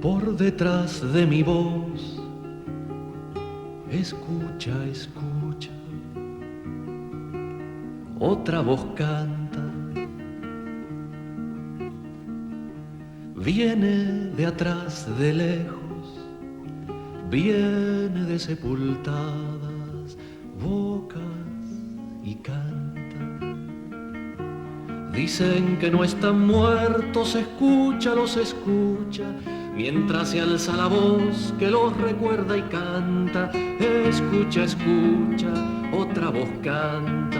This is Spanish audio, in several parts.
por detrás de mi voz. Escucha, escucha, otra voz canta. Viene de atrás, de lejos, viene de sepultadas bocas y canta. Dicen que no están muertos, escucha, los escucha, mientras se alza la voz que los recuerda y canta. Escucha, escucha, otra voz canta.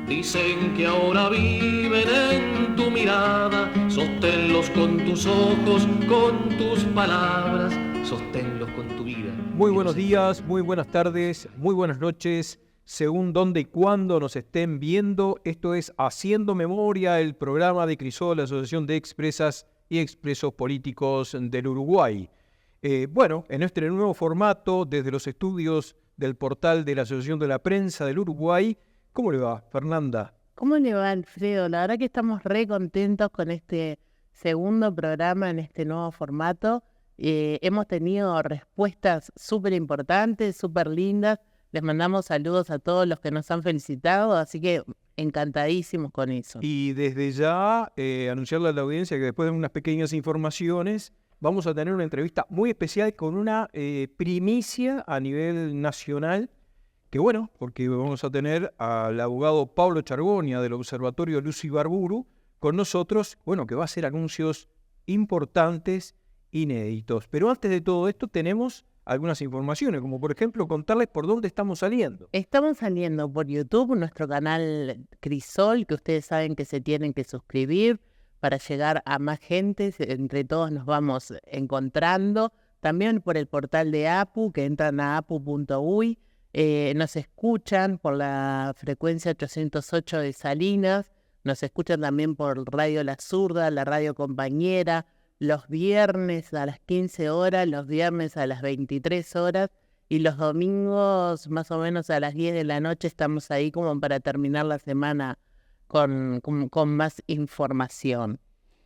Dicen que ahora viven en tu mirada, sosténlos con tus ojos, con tus palabras, sosténlos con tu vida. Muy buenos días, muy buenas tardes, muy buenas noches, según dónde y cuándo nos estén viendo. Esto es Haciendo Memoria, el programa de Crisol, la Asociación de Expresas y Expresos Políticos del Uruguay. En este nuevo formato, desde los estudios del portal de la Asociación de la Prensa del Uruguay. ¿Cómo le va, Fernanda? ¿Cómo le va, Alfredo? La verdad que estamos re contentos con este segundo programa en este nuevo formato. Hemos tenido respuestas súper importantes, súper lindas. Les mandamos saludos a todos los que nos han felicitado, así que encantadísimos con eso. Y desde ya anunciarle a la audiencia que después de unas pequeñas informaciones vamos a tener una entrevista muy especial con una primicia a nivel nacional. Que bueno, porque vamos a tener al abogado Pablo Chargonia del Observatorio Luz Ibarburu con nosotros, que va a hacer anuncios importantes, inéditos. Pero antes de todo esto tenemos algunas informaciones, como por ejemplo contarles por dónde estamos saliendo. Estamos saliendo por YouTube, nuestro canal Crisol, que ustedes saben que se tienen que suscribir para llegar a más gente, entre todos nos vamos encontrando. También por el portal de APU, que entran a apu.uy. Nos escuchan por la frecuencia 808 de Salinas, nos escuchan también por Radio La Zurda, la radio compañera, los viernes a las 15 horas, los viernes a las 23 horas y los domingos más o menos a las 10 de la noche estamos ahí como para terminar la semana con más información.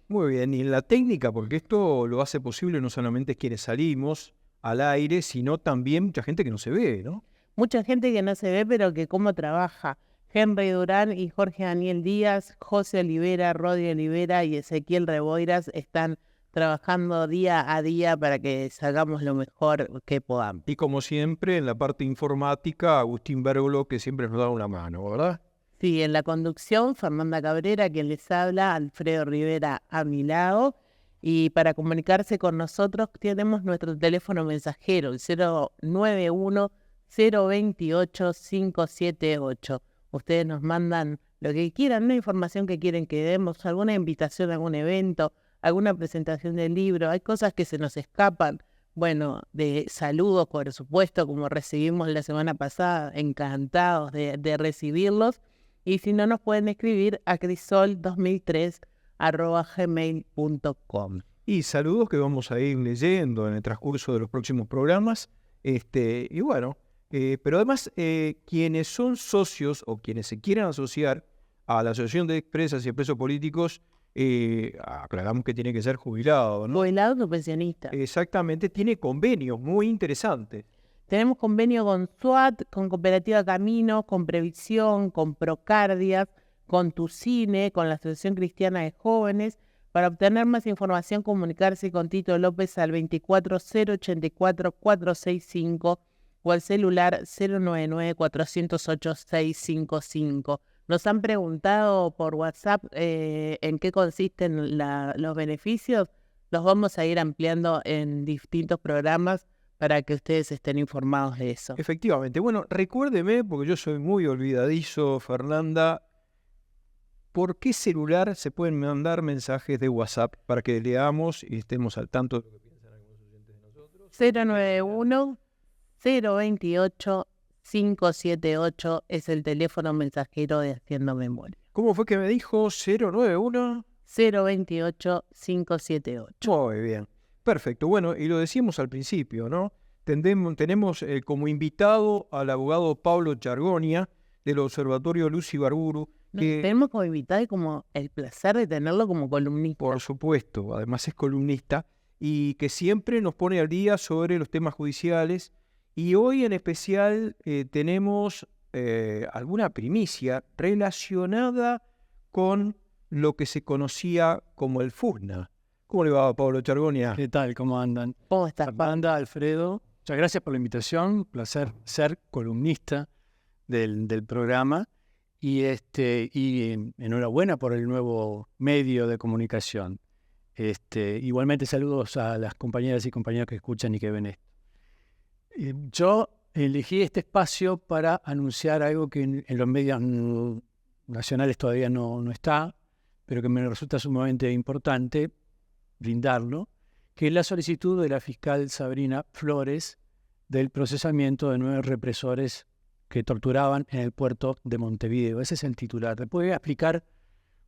Muy bien, y en la técnica, porque esto lo hace posible no solamente quienes salimos al aire, sino también mucha gente que no se ve, ¿no? Mucha gente que no se ve, pero que cómo trabaja. Henry Durán y Jorge Daniel Díaz, José Olivera, Rodi Olivera y Ezequiel Reboiras están trabajando día a día para que salgamos lo mejor que podamos. Y como siempre, en la parte informática, Agustín Bérgolo, que siempre nos da una mano, ¿verdad? Sí, en la conducción, Fernanda Cabrera, quien les habla, Alfredo Rivera a mi lado. Y para comunicarse con nosotros tenemos nuestro teléfono mensajero, el 091-028-578. Ustedes nos mandan lo que quieran, una información que quieren que demos, alguna invitación a algún evento, alguna presentación del libro. Hay cosas que se nos escapan. Bueno, de saludos, por supuesto, como recibimos la semana pasada, encantados de recibirlos. Y si no, nos pueden escribir a crisol2003@gmail.com. Y saludos que vamos a ir leyendo en el transcurso de los próximos programas. Pero además, quienes son socios o quienes se quieran asociar a la Asociación de Expresas y Expresos Políticos, aclaramos que tiene que ser jubilado, ¿no? Jubilados o pensionistas. Exactamente, tiene convenios muy interesantes. Tenemos convenio con SUAT, con Cooperativa Camino, con Previsión, con Procardias, con Tucine, con la Asociación Cristiana de Jóvenes. Para obtener más información, comunicarse con Tito López al 24084-465 o al celular 099-408-655. Nos han preguntado por WhatsApp en qué consisten los beneficios. Los vamos a ir ampliando en distintos programas para que ustedes estén informados de eso. Efectivamente. Bueno, recuérdeme, porque yo soy muy olvidadizo, Fernanda, ¿por qué celular se pueden mandar mensajes de WhatsApp para que leamos y estemos al tanto de lo que piensan algunos oyentes de nosotros? 091-028-578 es el teléfono mensajero de Haciendo Memoria. ¿Cómo fue que me dijo? 091 028-578. Muy bien. Perfecto. Bueno, y lo decíamos al principio, ¿no? Tenemos como invitado al abogado Pablo Chargonia del Observatorio Luz Ibarburu Tenemos como invitado y como el placer de tenerlo como columnista. Por supuesto, además es columnista y que siempre nos pone al día sobre los temas judiciales. Y hoy en especial tenemos alguna primicia relacionada con lo que se conocía como el FUSNA. ¿Cómo le va, Pablo Chargonia? ¿Qué tal? ¿Cómo andan? ¿Cómo estás, Pablo? Fernanda, Alfredo, muchas gracias por la invitación. Placer ser columnista del programa. Y enhorabuena por el nuevo medio de comunicación. Igualmente saludos a las compañeras y compañeros que escuchan y que ven esto. Yo elegí este espacio para anunciar algo que en los medios nacionales todavía no está, pero que me resulta sumamente importante brindarlo, que es la solicitud de la fiscal Sabrina Flores del procesamiento de 9 represores que torturaban en el puerto de Montevideo. Ese es el titular. Después voy a explicar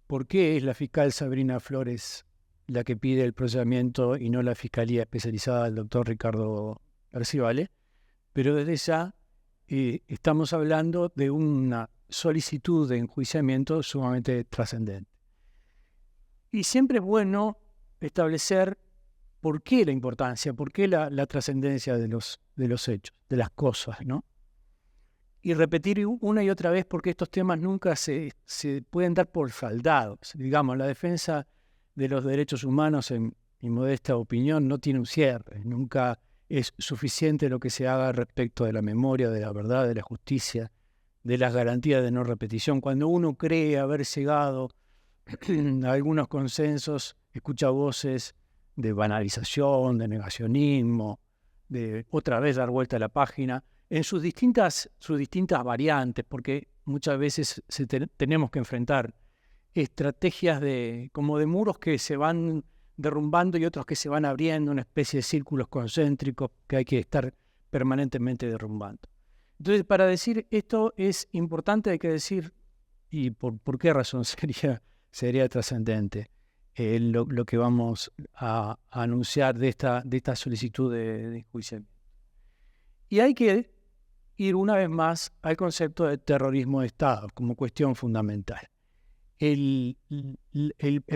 por qué es la fiscal Sabrina Flores la que pide el procesamiento y no la fiscalía especializada del doctor Ricardo Percivale, pero desde ya estamos hablando de una solicitud de enjuiciamiento sumamente trascendente. Y siempre es bueno establecer por qué la importancia, por qué la trascendencia de los hechos, de las cosas, ¿no? Y repetir una y otra vez porque estos temas nunca se pueden dar por saldados. Digamos, la defensa de los derechos humanos, en mi modesta opinión, no tiene un cierre. Nunca es suficiente lo que se haga respecto de la memoria, de la verdad, de la justicia, de las garantías de no repetición. Cuando uno cree haber llegado a algunos consensos, escucha voces de banalización, de negacionismo, de otra vez dar vuelta a la página, en sus distintas variantes, porque muchas veces tenemos que enfrentar estrategias como de muros que se van derrumbando y otros que se van abriendo, una especie de círculos concéntricos que hay que estar permanentemente derrumbando. Entonces, para decir esto es importante, hay que decir, y por qué razón sería trascendente lo que vamos a anunciar de esta solicitud de enjuiciamiento. Y hay que ir una vez más al concepto de terrorismo de Estado como cuestión fundamental. El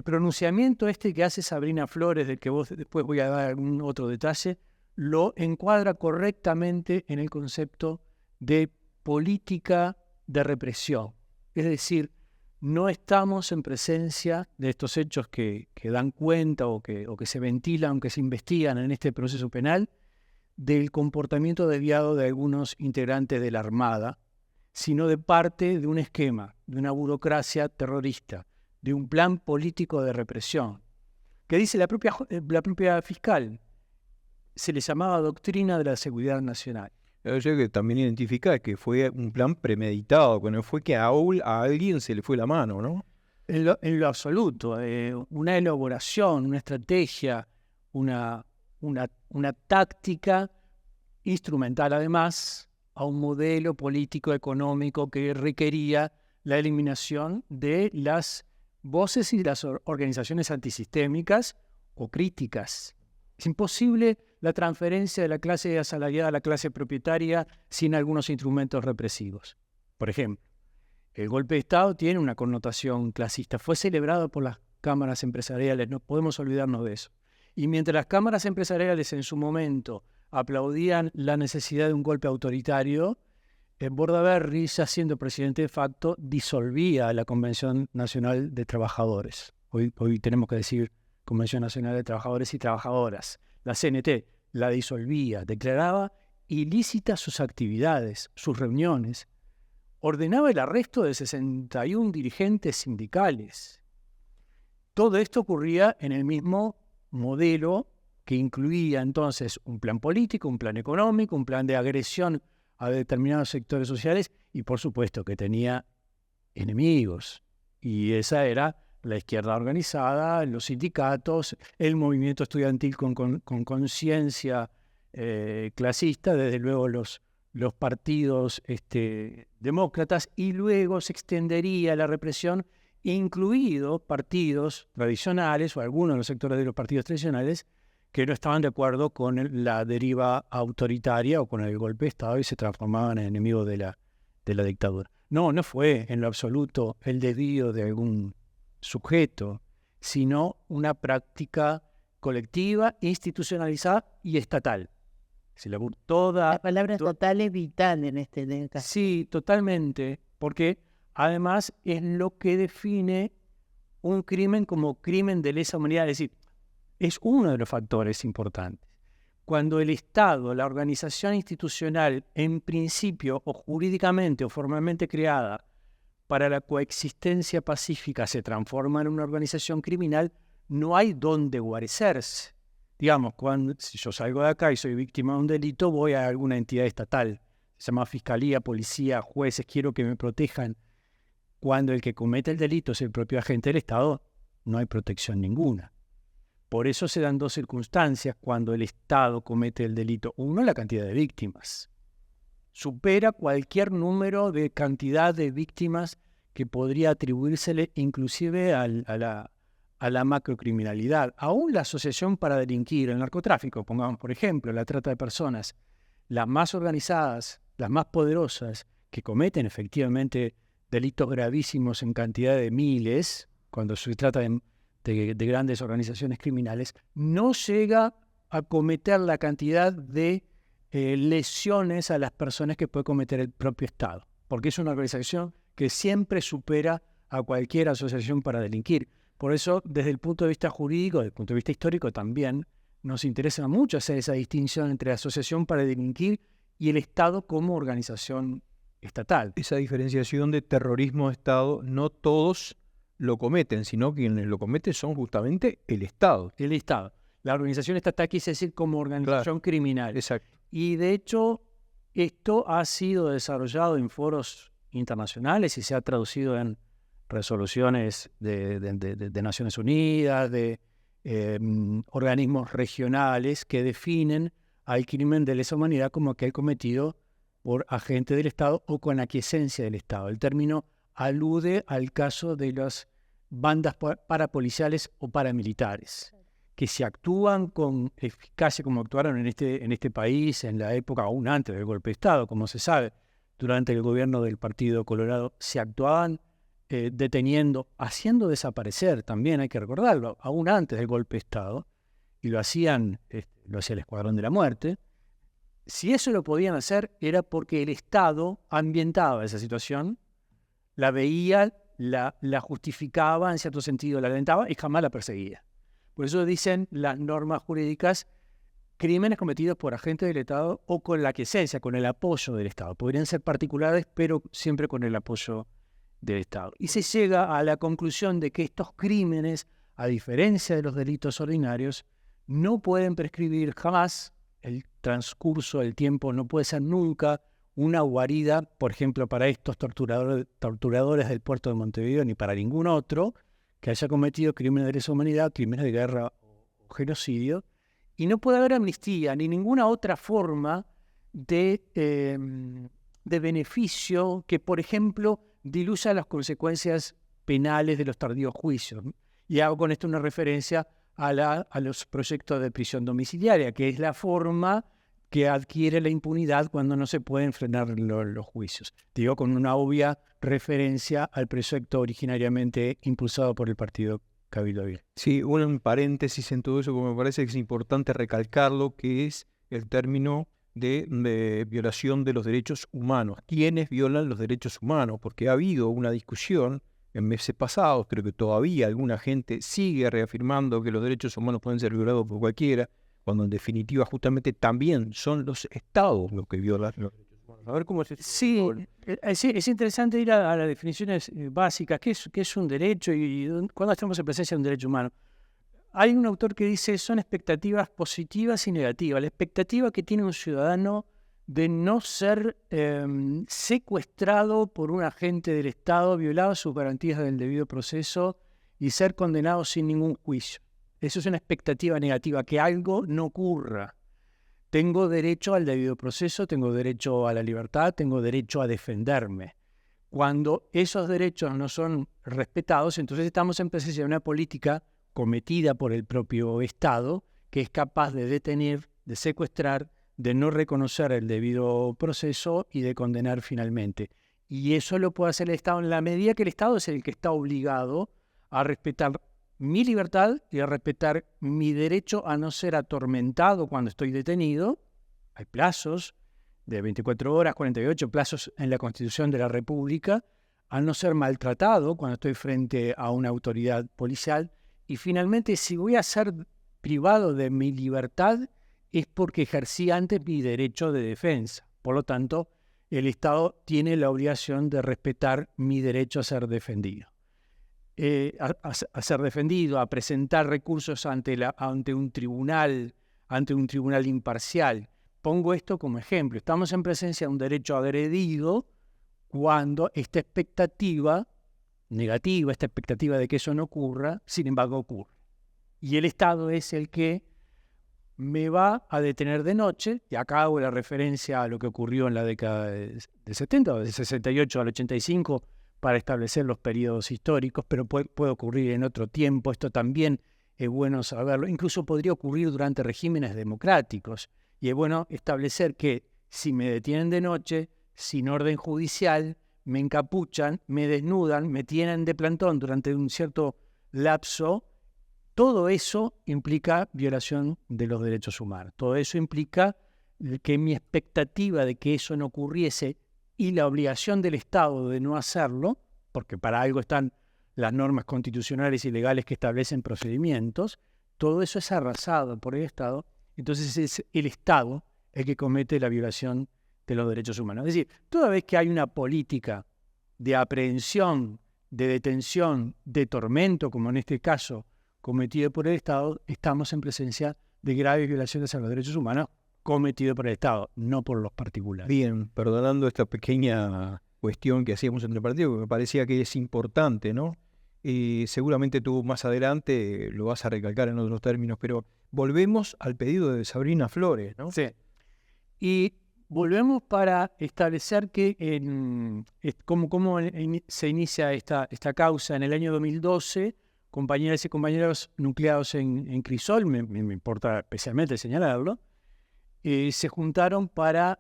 pronunciamiento que hace Sabrina Flores, del que después voy a dar algún otro detalle, lo encuadra correctamente en el concepto de política de represión. Es decir, no estamos en presencia de estos hechos que dan cuenta o que se ventilan, que se investigan en este proceso penal, del comportamiento desviado de algunos integrantes de la Armada, sino de parte de un esquema, de una burocracia terrorista, de un plan político de represión, que dice la propia fiscal, se le llamaba doctrina de la seguridad nacional. Yo creo que también identifica que fue un plan premeditado, que no fue que a alguien se le fue la mano, ¿no? En lo absoluto, una elaboración, una estrategia, una táctica instrumental además a un modelo político económico que requería la eliminación de las voces y las organizaciones antisistémicas o críticas. Es imposible la transferencia de la clase asalariada a la clase propietaria sin algunos instrumentos represivos. Por ejemplo, el golpe de Estado tiene una connotación clasista. Fue celebrado por las cámaras empresariales, no podemos olvidarnos de eso. Y mientras las cámaras empresariales en su momento aplaudían la necesidad de un golpe autoritario, Bordaberry, ya siendo presidente de facto, disolvía la Convención Nacional de Trabajadores. Hoy tenemos que decir Convención Nacional de Trabajadores y Trabajadoras. La CNT la disolvía, declaraba ilícitas sus actividades, sus reuniones, ordenaba el arresto de 61 dirigentes sindicales. Todo esto ocurría en el mismo modelo que incluía entonces un plan político, un plan económico, un plan de agresión a determinados sectores sociales y por supuesto que tenía enemigos. Y esa era la izquierda organizada, los sindicatos, el movimiento estudiantil con conciencia clasista, desde luego los partidos demócratas, y luego se extendería la represión, incluidos partidos tradicionales o algunos de los sectores de los partidos tradicionales que no estaban de acuerdo con la deriva autoritaria o con el golpe de Estado y se transformaban en enemigos de la dictadura. no fue en lo absoluto el desvío de algún sujeto, sino una práctica colectiva, institucionalizada y estatal. La palabra estatal es vital en este caso. Sí, totalmente, porque además es lo que define un crimen como crimen de lesa humanidad, es decir, es uno de los factores importantes. Cuando el Estado, la organización institucional, en principio o jurídicamente o formalmente creada para la coexistencia pacífica, se transforma en una organización criminal, no hay dónde guarecerse. Digamos, si yo salgo de acá y soy víctima de un delito, voy a alguna entidad estatal, se llama fiscalía, policía, jueces, quiero que me protejan. Cuando el que comete el delito es el propio agente del Estado, no hay protección ninguna. Por eso se dan dos circunstancias cuando el Estado comete el delito. Uno, la cantidad de víctimas. Supera cualquier número de cantidad de víctimas que podría atribuírsele inclusive a la macrocriminalidad. Aún la asociación para delinquir, el narcotráfico, pongamos por ejemplo, la trata de personas, las más organizadas, las más poderosas, que cometen efectivamente delitos gravísimos en cantidad de miles, cuando se trata de grandes organizaciones criminales, no llega a cometer la cantidad de lesiones a las personas que puede cometer el propio Estado, porque es una organización que siempre supera a cualquier asociación para delinquir. Por eso, desde el punto de vista jurídico, desde el punto de vista histórico también, nos interesa mucho hacer esa distinción entre la asociación para delinquir y el Estado como organización estatal. Esa diferenciación de terrorismo de Estado, no todos lo cometen, sino quienes lo cometen son justamente el Estado. El Estado. La organización estatal quise decir como organización criminal. Exacto. Y de hecho, esto ha sido desarrollado en foros internacionales y se ha traducido en resoluciones de Naciones Unidas, de organismos regionales que definen al crimen de lesa humanidad como aquel cometido por agente del Estado o con aquiescencia del Estado. El término alude al caso de las bandas parapoliciales o paramilitares, que si actúan con eficacia como actuaron en este país en la época aún antes del golpe de Estado, como se sabe, durante el gobierno del Partido Colorado, se actuaban deteniendo, haciendo desaparecer, también hay que recordarlo, aún antes del golpe de Estado, y lo hacía el Escuadrón de la Muerte. Si eso lo podían hacer era porque el Estado ambientaba esa situación, la veía, la justificaba, en cierto sentido la alentaba y jamás la perseguía. Por eso dicen las normas jurídicas, crímenes cometidos por agentes del Estado o con la aquiescencia, con el apoyo del Estado. Podrían ser particulares, pero siempre con el apoyo del Estado. Y se llega a la conclusión de que estos crímenes, a diferencia de los delitos ordinarios, no pueden prescribir jamás. El transcurso del tiempo no puede ser nunca una guarida, por ejemplo, para estos torturadores del puerto de Montevideo, ni para ningún otro que haya cometido crímenes de lesa humanidad, crímenes de guerra o genocidio. Y no puede haber amnistía ni ninguna otra forma de beneficio que, por ejemplo, diluya las consecuencias penales de los tardíos juicios. Y hago con esto una referencia a los proyectos de prisión domiciliaria, que es la forma que adquiere la impunidad cuando no se pueden frenar los juicios. Digo, con una obvia referencia al proyecto originariamente impulsado por el Partido Cabildo Abierto. Sí, un paréntesis en todo eso, como me parece que es importante recalcarlo, que es el término de violación de los derechos humanos. ¿Quiénes violan los derechos humanos? Porque ha habido una discusión en meses pasados, creo que todavía alguna gente sigue reafirmando que los derechos humanos pueden ser violados por cualquiera, cuando en definitiva justamente también son los estados los que violan los derechos humanos. A ver cómo es eso. Sí, es interesante ir a las definiciones básicas. ¿Qué es un derecho y cuándo estamos en presencia de un derecho humano? Hay un autor que dice son expectativas positivas y negativas. La expectativa que tiene un ciudadano de no ser secuestrado por un agente del Estado, violado sus garantías del debido proceso y ser condenado sin ningún juicio. Eso es una expectativa negativa, que algo no ocurra. Tengo derecho al debido proceso, tengo derecho a la libertad, tengo derecho a defenderme. Cuando esos derechos no son respetados, entonces estamos en presencia de una política cometida por el propio Estado que es capaz de detener, de secuestrar, de no reconocer el debido proceso y de condenar finalmente. Y eso lo puede hacer el Estado en la medida que el Estado es el que está obligado a respetar mi libertad y a respetar mi derecho a no ser atormentado cuando estoy detenido. Hay plazos de 24 horas, 48 plazos en la Constitución de la República, a no ser maltratado cuando estoy frente a una autoridad policial. Y finalmente, si voy a ser privado de mi libertad, es porque ejercí antes mi derecho de defensa. Por lo tanto, el Estado tiene la obligación de respetar mi derecho a ser defendido. A ser defendido, a presentar recursos ante un tribunal imparcial. Pongo esto como ejemplo. Estamos en presencia de un derecho agredido cuando esta expectativa negativa, esta expectativa de que eso no ocurra, sin embargo ocurre. Y el Estado es el que me va a detener de noche, y acá hago la referencia a lo que ocurrió en la década de 70, o de 68 al 85, para establecer los periodos históricos, pero puede ocurrir en otro tiempo. Esto también es bueno saberlo. Incluso podría ocurrir durante regímenes democráticos. Y es bueno establecer que si me detienen de noche, sin orden judicial, me encapuchan, me desnudan, me tienen de plantón durante un cierto lapso, todo eso implica violación de los derechos humanos. Todo eso implica que mi expectativa de que eso no ocurriese y la obligación del Estado de no hacerlo, porque para algo están las normas constitucionales y legales que establecen procedimientos, todo eso es arrasado por el Estado. Entonces es el Estado el que comete la violación de los derechos humanos. Es decir, toda vez que hay una política de aprehensión, de detención, de tormento, como en este caso cometido por el Estado, estamos en presencia de graves violaciones a los derechos humanos cometidos por el Estado, no por los particulares. Bien, perdonando esta pequeña cuestión que hacíamos entre partidos, que me parecía que es importante, ¿no? Seguramente tú más adelante lo vas a recalcar en otros términos, pero volvemos al pedido de Sabrina Flores, ¿no? Sí. Y volvemos para establecer que cómo se inicia esta causa. En el año 2012, compañeras y compañeros nucleados en Crisol, me importa especialmente señalarlo, se juntaron para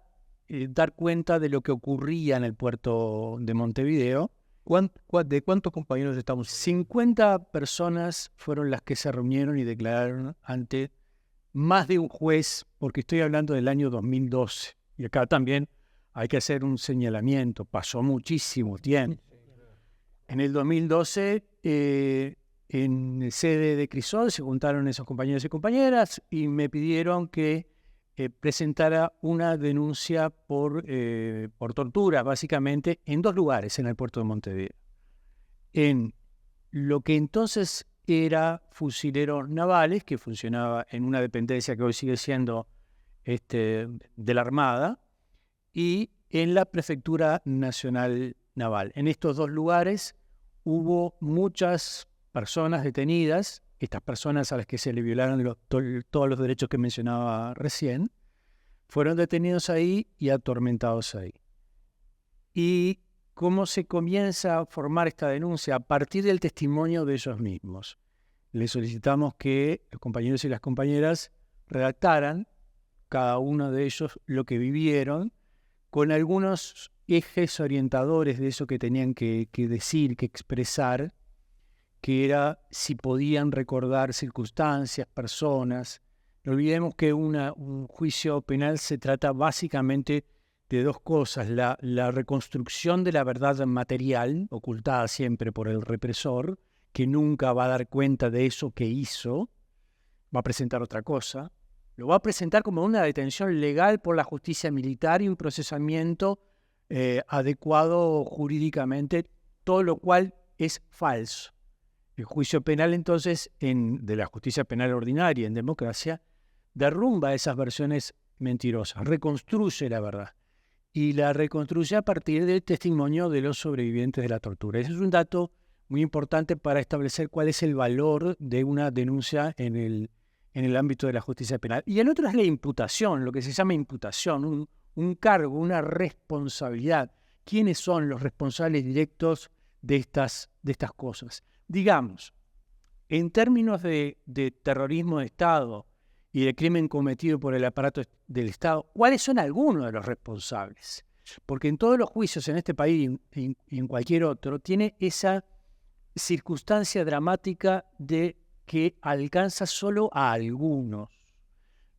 dar cuenta de lo que ocurría en el puerto de Montevideo. ¿De cuántos compañeros estamos? 50 personas fueron las que se reunieron y declararon ante más de un juez, porque estoy hablando del año 2012. Y acá también hay que hacer un señalamiento. Pasó muchísimo tiempo. En el 2012, en sede de Crisol, se juntaron esos compañeros y compañeras y me pidieron que presentara una denuncia por tortura, básicamente, en 2 lugares en el puerto de Montevideo. En lo que entonces era Fusileros Navales, que funcionaba en una dependencia que hoy sigue siendo de la Armada, y en la Prefectura Nacional Naval. En estos 2 lugares hubo muchas personas detenidas, estas personas a las que se le violaron todos los derechos que mencionaba recién, fueron detenidos ahí y atormentados ahí. ¿Y cómo se comienza a formar esta denuncia? A partir del testimonio de ellos mismos. Les solicitamos que los compañeros y las compañeras redactaran, cada uno de ellos, lo que vivieron, con algunos ejes orientadores de eso que tenían que decir, que expresar, que era si podían recordar circunstancias, personas. No olvidemos que un juicio penal se trata básicamente de 2 cosas: la reconstrucción de la verdad material, ocultada siempre por el represor, que nunca va a dar cuenta de eso que hizo, va a presentar otra cosa. Lo va a presentar como una detención legal por la justicia militar y un procesamiento adecuado jurídicamente, todo lo cual es falso. El juicio penal, entonces, de la justicia penal ordinaria en democracia, derrumba esas versiones mentirosas, reconstruye la verdad. Y la reconstruye a partir del testimonio de los sobrevivientes de la tortura. Ese es un dato muy importante para establecer cuál es el valor de una denuncia en el ámbito de la justicia penal. Y el otro es la imputación, lo que se llama imputación, un cargo, una responsabilidad. ¿Quiénes son los responsables directos de estas cosas? Digamos, en términos de terrorismo de Estado y de crimen cometido por el aparato del Estado, ¿cuáles son algunos de los responsables? Porque en todos los juicios en este país y en cualquier otro, tiene esa circunstancia dramática de que alcanza solo a algunos,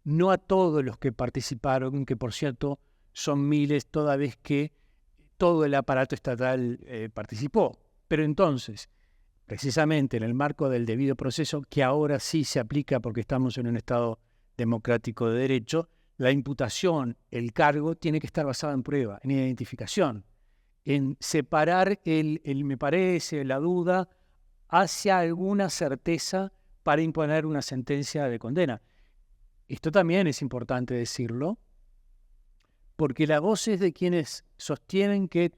no a todos los que participaron, que por cierto son miles, toda vez que todo el aparato estatal participó. Pero entonces, precisamente en el marco del debido proceso, que ahora sí se aplica porque estamos en un Estado democrático de derecho, la imputación, el cargo, tiene que estar basado en prueba, en identificación, en separar el me parece, la duda, hacia alguna certeza para imponer una sentencia de condena. Esto también es importante decirlo, porque las voces de quienes sostienen que,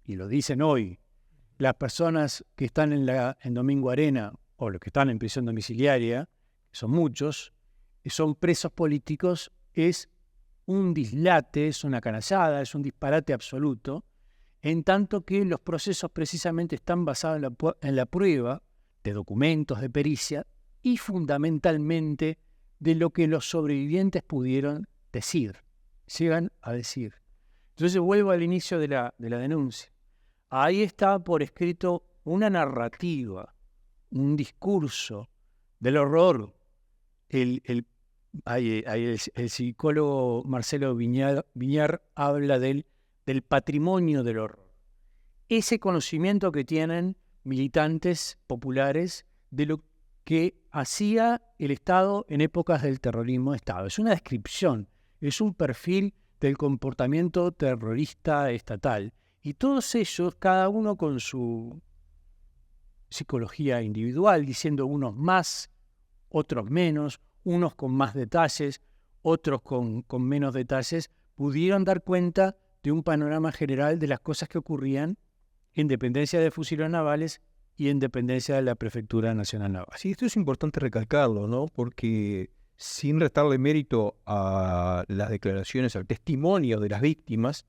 y lo dicen hoy, las personas que están en Domingo Arena o los que están en prisión domiciliaria, que son muchos, son presos políticos, es un dislate, es una canallada, es un disparate absoluto, en tanto que los procesos precisamente están basados en la prueba de documentos, de pericia y fundamentalmente de lo que los sobrevivientes pudieron decir, llegan a decir. Entonces vuelvo al inicio de la denuncia. Ahí está por escrito una narrativa, un discurso del horror. El psicólogo Marcelo Viñar habla del patrimonio del horror. Ese conocimiento que tienen militantes populares de lo que hacía el Estado en épocas del terrorismo de Estado. Es una descripción, es un perfil del comportamiento terrorista estatal. Y todos ellos, cada uno con su psicología individual, diciendo unos más, otros menos, unos con más detalles, otros con menos detalles, pudieron dar cuenta de un panorama general de las cosas que ocurrían en dependencia de fusiles navales y en dependencia de la Prefectura Nacional Naval. Sí, esto es importante recalcarlo, ¿no? Porque sin restarle mérito a las declaraciones, al testimonio de las víctimas,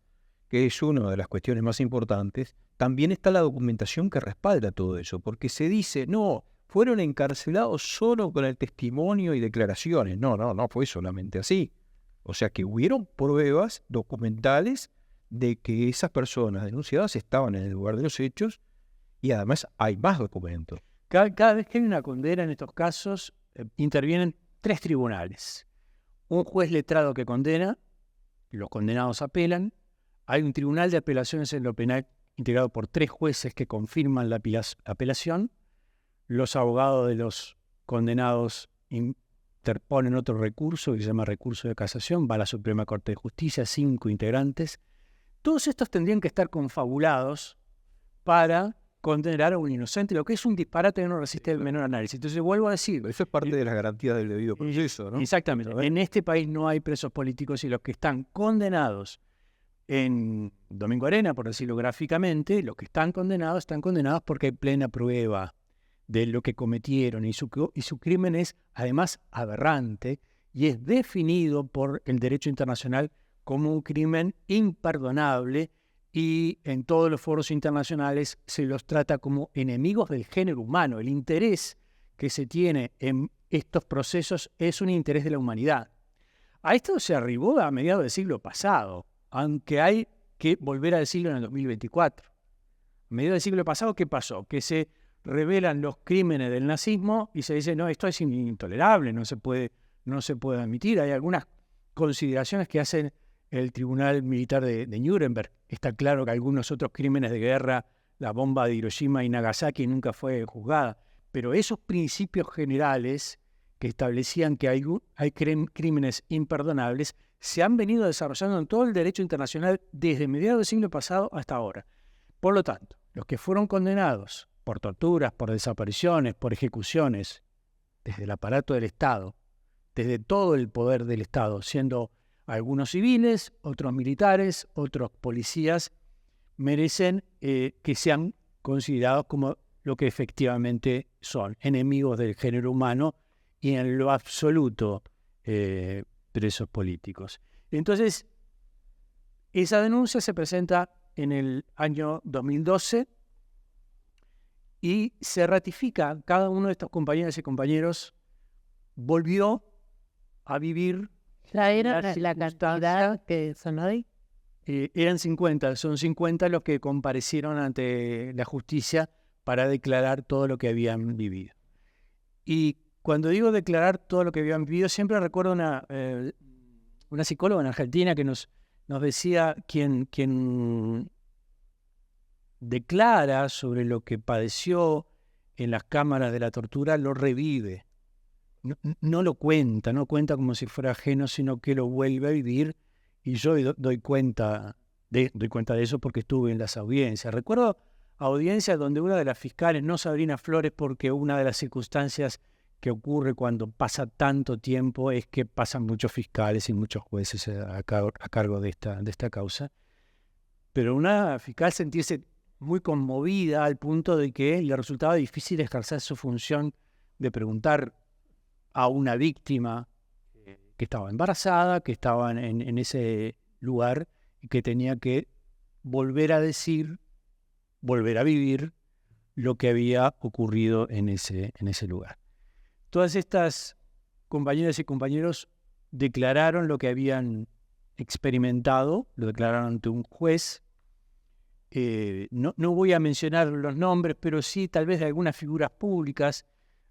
que es una de las cuestiones más importantes, también está la documentación que respalda todo eso, porque se dice, no, fueron encarcelados solo con el testimonio y declaraciones. No fue solamente así. O sea que hubieron pruebas documentales de que esas personas denunciadas estaban en el lugar de los hechos y además hay más documentos. Cada vez que hay una condena en estos casos, intervienen 3 tribunales. Un juez letrado que condena, los condenados apelan. Hay un tribunal de apelaciones en lo penal integrado por 3 jueces que confirman la apelación. Los abogados de los condenados interponen otro recurso que se llama recurso de casación, va a la Suprema Corte de Justicia, 5 integrantes. Todos estos tendrían que estar confabulados para condenar a un inocente, lo que es un disparate que no resiste el menor análisis. Entonces vuelvo a decir... Eso es parte de las garantías del debido proceso, ¿no? Exactamente. En este país no hay presos políticos y los que están condenados en Domingo Arena, por decirlo gráficamente, los que están condenados porque hay plena prueba de lo que cometieron y su crimen es además aberrante y es definido por el derecho internacional como un crimen imperdonable y en todos los foros internacionales se los trata como enemigos del género humano. El interés que se tiene en estos procesos es un interés de la humanidad. A esto se arribó a mediados del siglo pasado, aunque hay que volver a decirlo en el 2024. A mediados del siglo pasado, ¿qué pasó? Que se revelan los crímenes del nazismo y se dice, no, esto es intolerable, no se puede admitir. Hay algunas consideraciones que hacen el Tribunal Militar de Nuremberg. Está claro que algunos otros crímenes de guerra, la bomba de Hiroshima y Nagasaki, nunca fue juzgada. Pero esos principios generales que establecían que hay crímenes imperdonables se han venido desarrollando en todo el derecho internacional desde mediados del siglo pasado hasta ahora. Por lo tanto, los que fueron condenados por torturas, por desapariciones, por ejecuciones, desde el aparato del Estado, desde todo el poder del Estado, siendo algunos civiles, otros militares, otros policías, merecen que sean considerados como lo que efectivamente son, enemigos del género humano y en lo absoluto presos políticos. Entonces, esa denuncia se presenta en el año 2012 y se ratifica. Cada uno de estos compañeras y compañeros volvió a vivir. ¿Ya era la cantidad que son hoy? eran 50, son 50 los que comparecieron ante la justicia para declarar todo lo que habían vivido. Y cuando digo declarar todo lo que habían vivido, siempre recuerdo una psicóloga en Argentina que nos decía quien declara sobre lo que padeció en las cámaras de la tortura, lo revive. No lo cuenta, no cuenta como si fuera ajeno, sino que lo vuelve a vivir. Y yo doy cuenta de eso porque estuve en las audiencias. Recuerdo audiencias donde una de las fiscales, no Sabrina Flores, porque una de las circunstancias que ocurre cuando pasa tanto tiempo es que pasan muchos fiscales y muchos jueces a cargo de esta causa. Pero una fiscal sentirse muy conmovida al punto de que le resultaba difícil ejercer su función de preguntar a una víctima que estaba embarazada, que estaba en ese lugar y que tenía que volver a decir, volver a vivir lo que había ocurrido en ese lugar. Todas estas compañeras y compañeros declararon lo que habían experimentado, lo declararon ante un juez. No voy a mencionar los nombres, pero sí tal vez de algunas figuras públicas.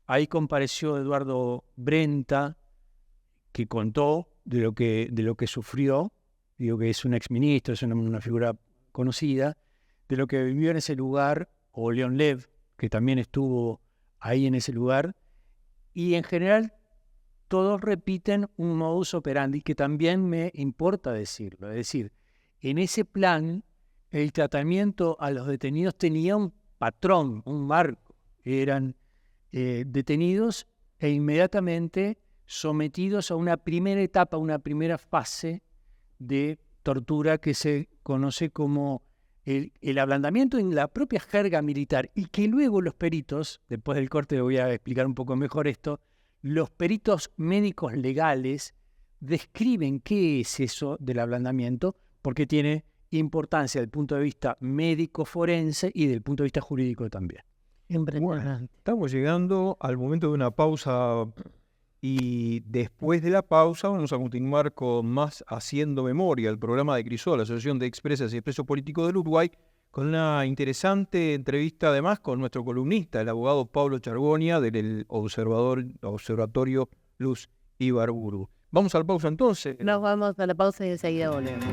Ahí compareció Eduardo Brenta, que contó de lo que sufrió, digo que es un exministro, es una figura conocida, de lo que vivió en ese lugar, o León Lev, que también estuvo ahí en ese lugar, y en general todos repiten un modus operandi que también me importa decirlo, es decir, en ese plan el tratamiento a los detenidos tenía un patrón, un marco, eran detenidos e inmediatamente sometidos a una primera etapa, una primera fase de tortura que se conoce como el ablandamiento en la propia jerga militar, y que luego los peritos, después del corte voy a explicar un poco mejor esto, los peritos médicos legales describen qué es eso del ablandamiento, porque tiene importancia desde el punto de vista médico forense y desde el punto de vista jurídico también. Bueno, estamos llegando al momento de una pausa y después de la pausa vamos a continuar con más Haciendo Memoria, el programa de Crisol, la Asociación de Expresas y Expresos Políticos del Uruguay, con una interesante entrevista además con nuestro columnista, el abogado Pablo Chargonia del Observatorio Luz Ibarburu. Vamos a la pausa entonces. Nos vamos a la pausa y enseguida volvemos.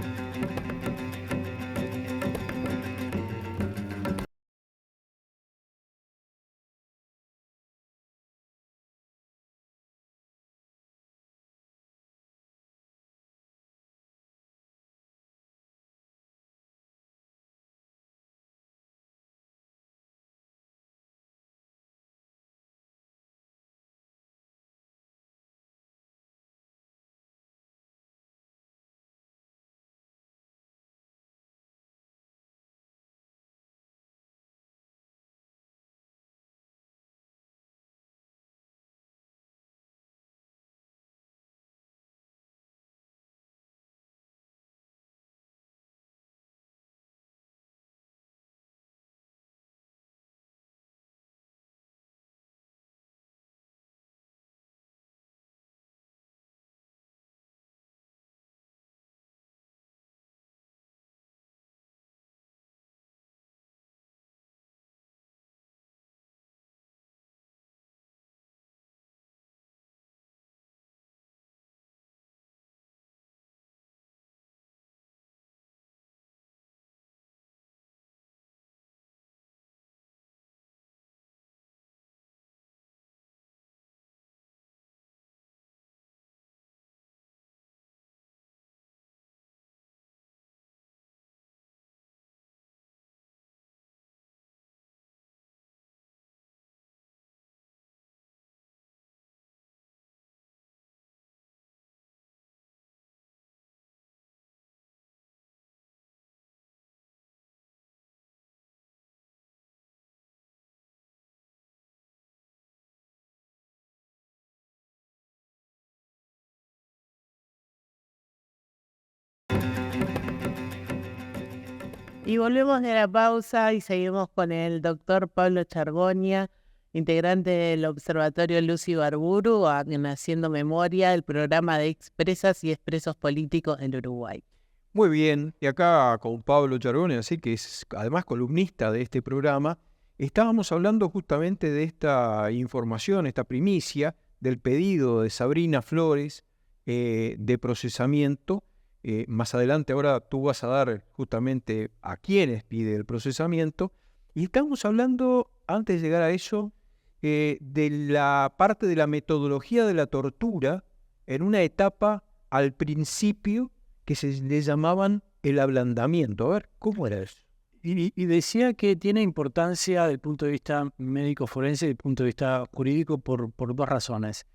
Y volvemos de la pausa y seguimos con el doctor Pablo Chargonia, integrante del Observatorio Luz Ibarburu, Haciendo Memoria, el programa de Expresas y Expresos Políticos del Uruguay. Muy bien, y acá con Pablo Chargone, así que es además columnista de este programa, estábamos hablando justamente de esta información, esta primicia del pedido de Sabrina Flores de procesamiento. Más adelante ahora tú vas a dar justamente a quienes pide el procesamiento. Y estamos hablando, antes de llegar a eso, de la parte de la metodología de la tortura en una etapa al principio que se le llamaban el ablandamiento. A ver, ¿cómo era eso? Y decía que tiene importancia desde el punto de vista médico forense y desde el punto de vista jurídico por dos razones.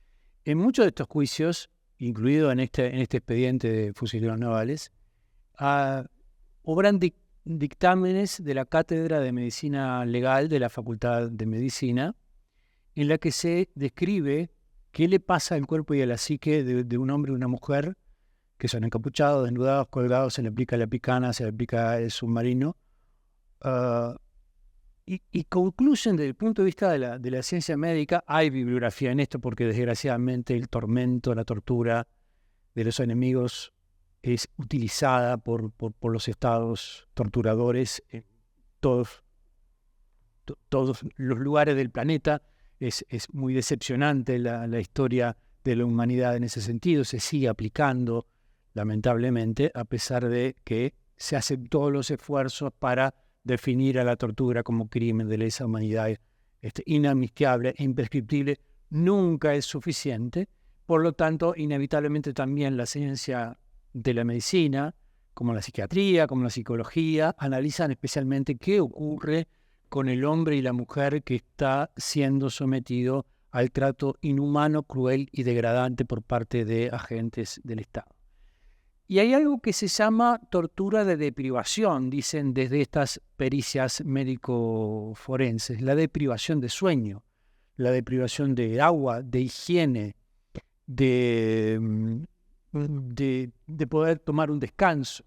En muchos de estos juicios, incluido en este expediente de fusileros navales, obran dictámenes de la Cátedra de Medicina Legal de la Facultad de Medicina, en la que se describe qué le pasa al cuerpo y a la psique de un hombre y una mujer que son encapuchados, desnudados, colgados, se le aplica la picana, se le aplica el submarino, y concluyen desde el punto de vista de la ciencia médica. Hay bibliografía en esto porque desgraciadamente el tormento, la tortura de los enemigos es utilizada por los estados torturadores en todos los lugares del planeta. Es muy decepcionante la historia de la humanidad en ese sentido. Se sigue aplicando, lamentablemente, a pesar de que se hacen todos los esfuerzos para definir a la tortura como crimen de lesa humanidad inamnistiable e imprescriptible. Nunca es suficiente. Por lo tanto, inevitablemente también la ciencia de la medicina, como la psiquiatría, como la psicología, analizan especialmente qué ocurre con el hombre y la mujer que está siendo sometido al trato inhumano, cruel y degradante por parte de agentes del Estado. Y hay algo que se llama tortura de deprivación, dicen desde estas pericias médico-forenses, la deprivación de sueño, la deprivación de agua, de higiene, de poder tomar un descanso.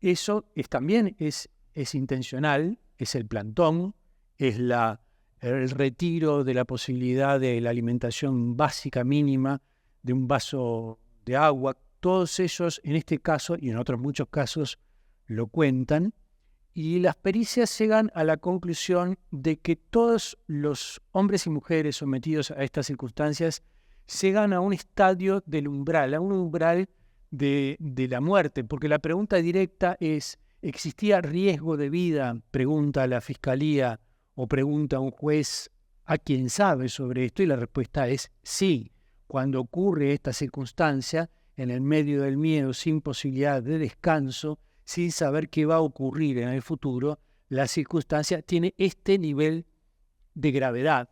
Eso también es intencional, es el plantón, es el retiro de la posibilidad de la alimentación básica mínima, de un vaso de agua. Todos ellos, en este caso y en otros muchos casos, lo cuentan, y las pericias llegan a la conclusión de que todos los hombres y mujeres sometidos a estas circunstancias llegan a un estadio del umbral, a un umbral de la muerte, porque la pregunta directa es: ¿existía riesgo de vida? Pregunta la Fiscalía o pregunta un juez a quien sabe sobre esto, y la respuesta es sí. Cuando ocurre esta circunstancia, en el medio del miedo, sin posibilidad de descanso, sin saber qué va a ocurrir en el futuro, la circunstancia tiene este nivel de gravedad.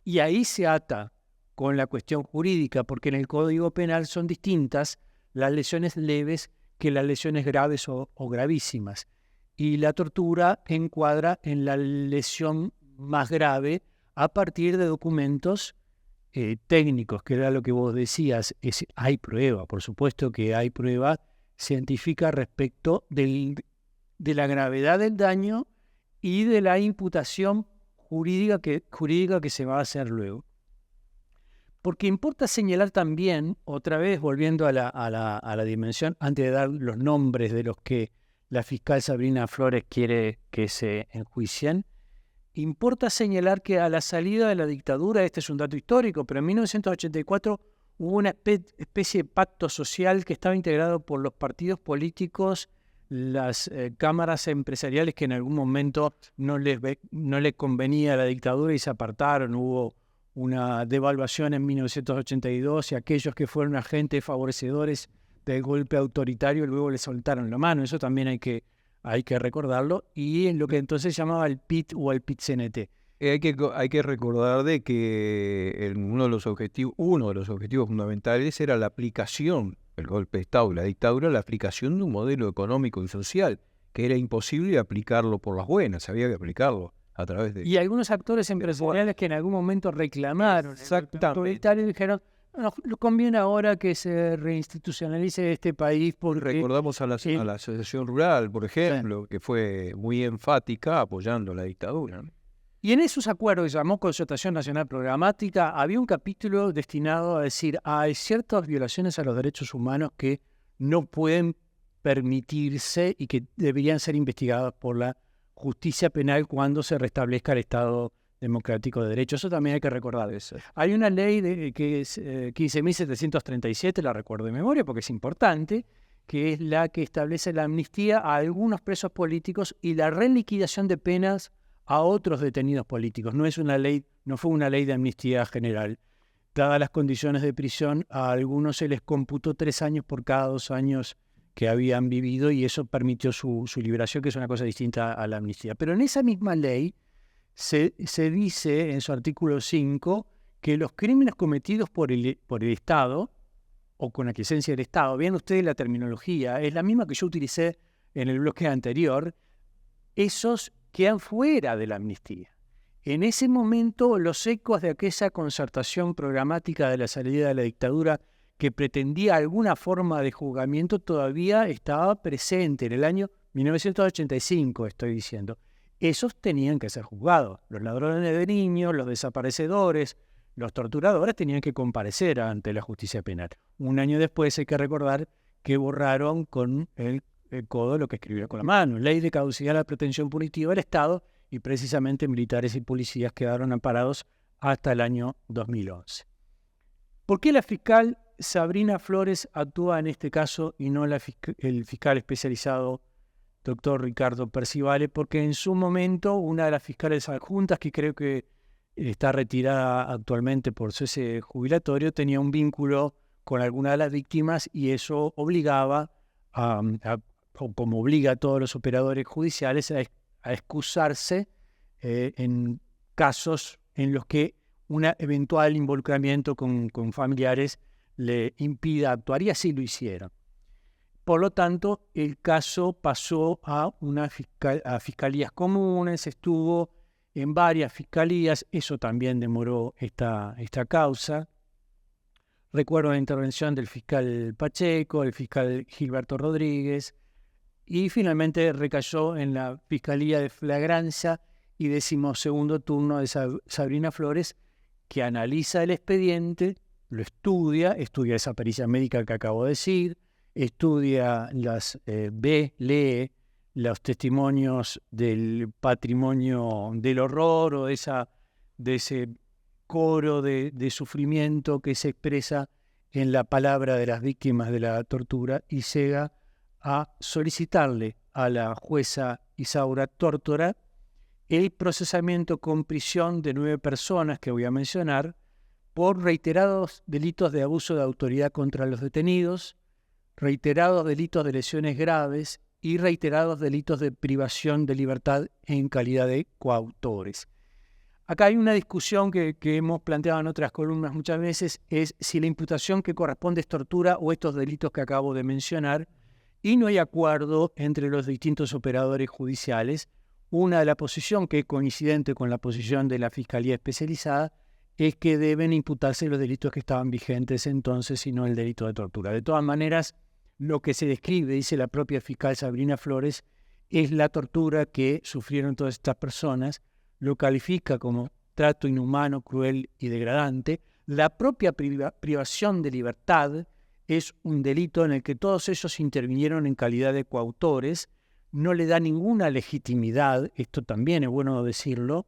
Y ahí se ata con la cuestión jurídica, porque en el Código Penal son distintas las lesiones leves que las lesiones graves o gravísimas. Y la tortura encuadra en la lesión más grave a partir de documentos técnicos, que era lo que vos decías. Hay prueba, por supuesto que hay prueba científica respecto de la gravedad del daño y de la imputación jurídica que se va a hacer luego. Porque importa señalar también, otra vez volviendo a la dimensión, antes de dar los nombres de los que la fiscal Sabrina Flores quiere que se enjuicien, importa señalar que a la salida de la dictadura, este es un dato histórico, pero en 1984 hubo una especie de pacto social que estaba integrado por los partidos políticos, las cámaras empresariales que en algún momento no les convenía a la dictadura y se apartaron. Hubo una devaluación en 1982 y aquellos que fueron agentes favorecedores del golpe autoritario luego le soltaron la mano. Eso también hay que recordarlo, y en lo que entonces llamaba el PIT o el PIT-CNT. Hay que recordar de que uno de los objetivos fundamentales era la aplicación, el golpe de Estado, la dictadura, la aplicación de un modelo económico y social, que era imposible aplicarlo por las buenas, había que aplicarlo a través de... Y algunos actores empresariales que en algún momento reclamaron autoritario y dijeron: nos conviene ahora que se reinstitucionalice este país porque... Recordamos a la Asociación Rural, por ejemplo, que fue muy enfática apoyando la dictadura. Y en esos acuerdos que llamó Concertación Nacional Programática, había un capítulo destinado a decir: hay ciertas violaciones a los derechos humanos que no pueden permitirse y que deberían ser investigadas por la justicia penal cuando se restablezca el Estado democrático de derecho. Eso también hay que recordar. Eso. Hay una ley que es 15.737, la recuerdo de memoria porque es importante, que es la que establece la amnistía a algunos presos políticos y la reliquidación de penas a otros detenidos políticos. No fue una ley de amnistía general. Dadas las condiciones de prisión, a algunos se les computó 3 años por cada 2 años que habían vivido y eso permitió su liberación, que es una cosa distinta a la amnistía. Pero en esa misma ley se dice en su artículo 5 que los crímenes cometidos por el Estado o con aquiescencia del Estado, vean ustedes la terminología, es la misma que yo utilicé en el bloque anterior, esos quedan fuera de la amnistía. En ese momento, los ecos de aquella concertación programática de la salida de la dictadura que pretendía alguna forma de juzgamiento todavía estaba presente en el año 1985, estoy diciendo. Esos tenían que ser juzgados. Los ladrones de niños, los desaparecedores, los torturadores tenían que comparecer ante la justicia penal. Un año después hay que recordar que borraron con el codo lo que escribió con la mano. Ley de caducidad de la pretensión punitiva del Estado, y precisamente militares y policías quedaron amparados hasta el año 2011. ¿Por qué la fiscal Sabrina Flores actúa en este caso y no el fiscal especializado doctor Ricardo Percivale? Porque en su momento una de las fiscales adjuntas, que creo que está retirada actualmente por cese jubilatorio, tenía un vínculo con alguna de las víctimas y eso obligaba, como obliga a todos los operadores judiciales, a excusarse en casos en los que un eventual involucramiento con familiares le impida actuar, y así lo hicieron. Por lo tanto, el caso pasó a fiscalías comunes, estuvo en varias fiscalías, eso también demoró esta causa. Recuerdo la intervención del fiscal Pacheco, el fiscal Gilberto Rodríguez, y finalmente recayó en la Fiscalía de Flagrancia y 12º turno de Sabrina Flores, que analiza el expediente, lo estudia esa pericia médica que acabo de decir, estudia lee los testimonios del patrimonio del horror o de ese coro de sufrimiento que se expresa en la palabra de las víctimas de la tortura y llega a solicitarle a la jueza Isaura Tórtora el procesamiento con prisión de 9 personas que voy a mencionar por reiterados delitos de abuso de autoridad contra los detenidos, reiterados delitos de lesiones graves y reiterados delitos de privación de libertad en calidad de coautores. Acá hay una discusión que hemos planteado en otras columnas muchas veces, es si la imputación que corresponde es tortura o estos delitos que acabo de mencionar, y no hay acuerdo entre los distintos operadores judiciales. Una de la posición, que es coincidente con la posición de la Fiscalía Especializada, es que deben imputarse los delitos que estaban vigentes entonces y no el delito de tortura. De todas maneras, lo que se describe, dice la propia fiscal Sabrina Flores, es la tortura que sufrieron todas estas personas, lo califica como trato inhumano, cruel y degradante. La propia privación de libertad es un delito en el que todos ellos intervinieron en calidad de coautores, no le da ninguna legitimidad, esto también es bueno decirlo,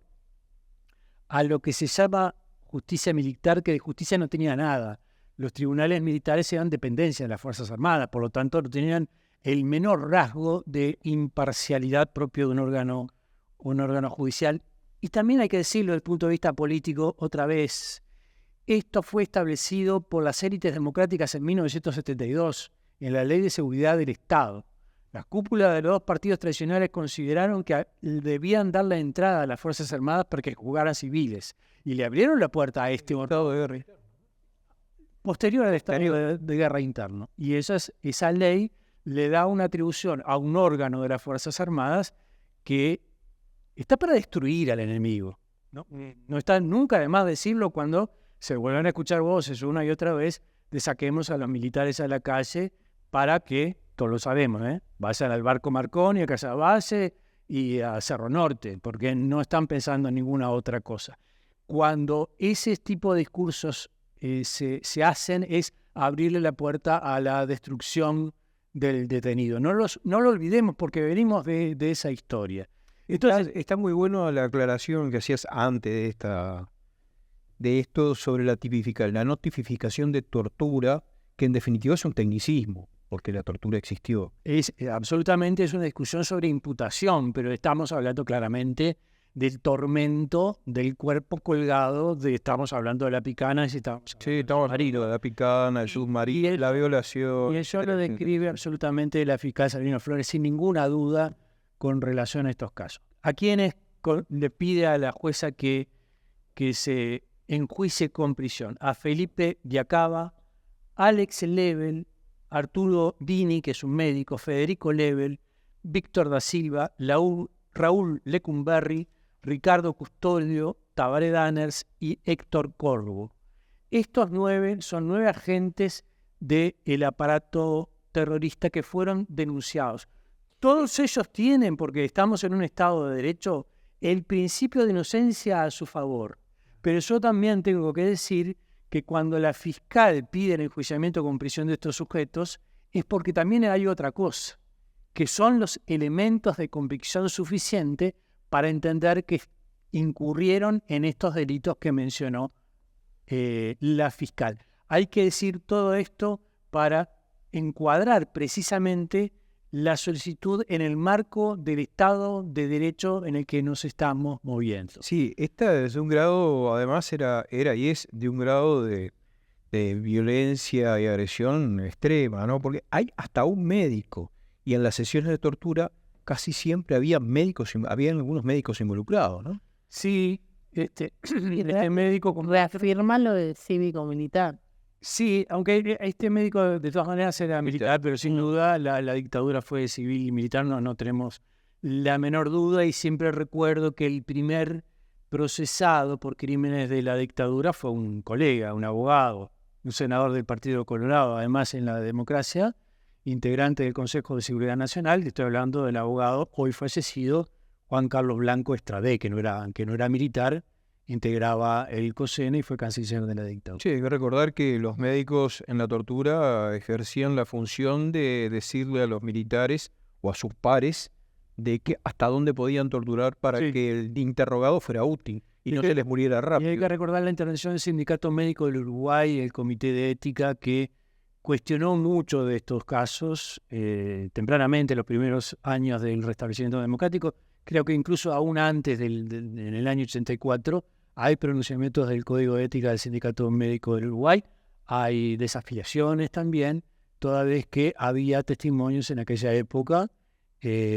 a lo que se llama justicia militar, que de justicia no tenía nada. Los tribunales militares eran dependencia de las Fuerzas Armadas, por lo tanto no tenían el menor rasgo de imparcialidad propio de un órgano judicial. Y también hay que decirlo desde el punto de vista político otra vez. Esto fue establecido por las élites democráticas en 1972, en la Ley de Seguridad del Estado. Las cúpulas de los 2 partidos tradicionales consideraron que debían dar la entrada a las Fuerzas Armadas para que jugaran civiles. Y le abrieron la puerta a este estado de guerra. Posterior al estado de guerra interno. Y esa ley le da una atribución a un órgano de las Fuerzas Armadas que está para destruir al enemigo. No está nunca de más decirlo cuando se vuelven a escuchar voces una y otra vez de saquemos a los militares a la calle para que, todos lo sabemos, vayan al Barco Marconi, a Casa Base y a Cerro Norte, porque no están pensando en ninguna otra cosa. Cuando ese tipo de discursos se hacen es abrirle la puerta a la destrucción del detenido. No lo olvidemos porque venimos de esa historia. Entonces, Está muy bueno la aclaración que hacías antes de esto sobre la no tipificación de tortura, que en definitiva es un tecnicismo, porque la tortura existió. absolutamente es una discusión sobre imputación, pero estamos hablando claramente del tormento del cuerpo colgado, estamos hablando de la picana, estamos hablando de la picana, el submarino, la violación. Y eso lo describe absolutamente la fiscal Sabina Flores sin ninguna duda con relación a estos casos. ¿A quiénes le pide a la jueza que se enjuicie con prisión? A Felipe Diacaba, Alex Lebel, Arturo Dini, que es un médico, Federico Lebel, Víctor da Silva, Raúl Lecumberri, Ricardo Custodio, Tabaré Danners y Héctor Corvo. Estos 9 son 9 agentes del aparato terrorista que fueron denunciados. Todos ellos tienen, porque estamos en un Estado de Derecho, el principio de inocencia a su favor. Pero yo también tengo que decir que cuando la fiscal pide el enjuiciamiento con prisión de estos sujetos, es porque también hay otra cosa, que son los elementos de convicción suficiente para entender que incurrieron en estos delitos que mencionó la fiscal. Hay que decir todo esto para encuadrar precisamente la solicitud en el marco del Estado de Derecho en el que nos estamos moviendo. Sí, esta es de un grado, además era y es de un grado de violencia y agresión extrema, ¿no? Porque hay hasta un médico, y en las sesiones de tortura casi siempre había algunos médicos involucrados, ¿no? Sí, este médico... Reafirma lo del cívico-militar. Sí, aunque este médico de todas maneras era militar, pero sin duda la dictadura fue civil y militar, no tenemos la menor duda, y siempre recuerdo que el primer procesado por crímenes de la dictadura fue un colega, un abogado, un senador del Partido Colorado, además en la democracia, integrante del Consejo de Seguridad Nacional. Estoy hablando del abogado hoy fallecido Juan Carlos Blanco Estradé, que no era militar, integraba el COSENA y fue canciller de la dictadura. Sí, hay que recordar que los médicos en la tortura ejercían la función de decirle a los militares o a sus pares de que hasta dónde podían torturar para que el interrogado fuera útil y no se les muriera rápido. Y hay que recordar la intervención del Sindicato Médico del Uruguay, el Comité de Ética, que cuestionó mucho de estos casos tempranamente, los primeros años del restablecimiento democrático. Creo que incluso aún antes, en el año 84, hay pronunciamientos del Código de Ética del Sindicato Médico del Uruguay, hay desafiliaciones también, toda vez que había testimonios en aquella época